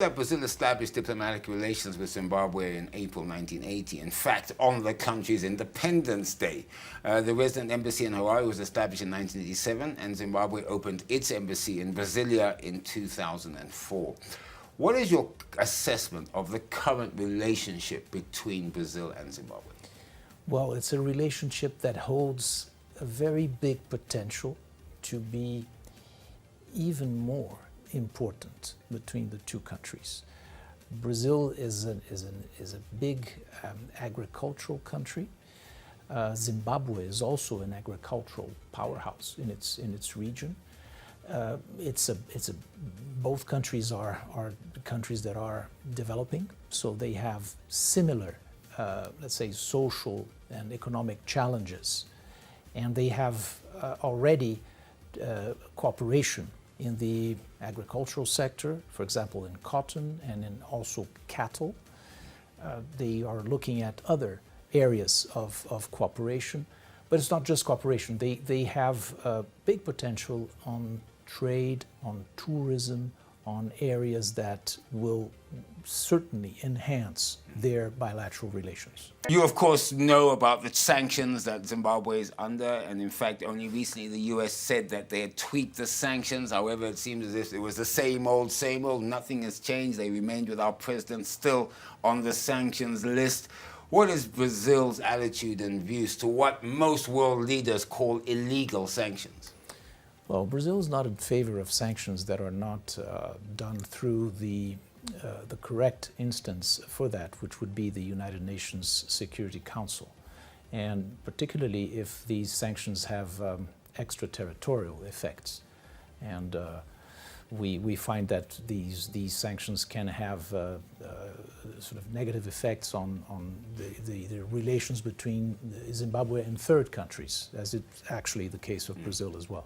That Brazil established diplomatic relations with Zimbabwe in April 1980. In fact, on the country's Independence Day, the resident embassy in Hawaii was established in 1987, and Zimbabwe opened its embassy in Brasilia in 2004. What is your assessment of the current relationship between Brazil and Zimbabwe? Well, it's a relationship that holds a very big potential to be even more important between the two countries. Brazil is a big agricultural country. Zimbabwe is also an agricultural powerhouse in its region. Both countries are countries that are developing, so they have similar, let's say, social and economic challenges, and they have already cooperation in the agricultural sector, for example, in cotton and in also cattle. They are looking at other areas of cooperation, but it's not just cooperation. They have big potential on trade, on tourism, on areas that will certainly enhance their bilateral relations. You, of course, know about the sanctions that Zimbabwe is under, and in fact, only recently the US said that they had tweaked the sanctions. However, it seems as if it was the same old, nothing has changed. They remained with our president still on the sanctions list. What is Brazil's attitude and views to what most world leaders call illegal sanctions? Well, Brazil is not in favor of sanctions that are not done through the correct instance for that, which would be the United Nations Security Council, and particularly if these sanctions have extraterritorial effects. And we find that these sanctions can have sort of negative effects on the relations between Zimbabwe and third countries, as it's actually the case of Brazil as well.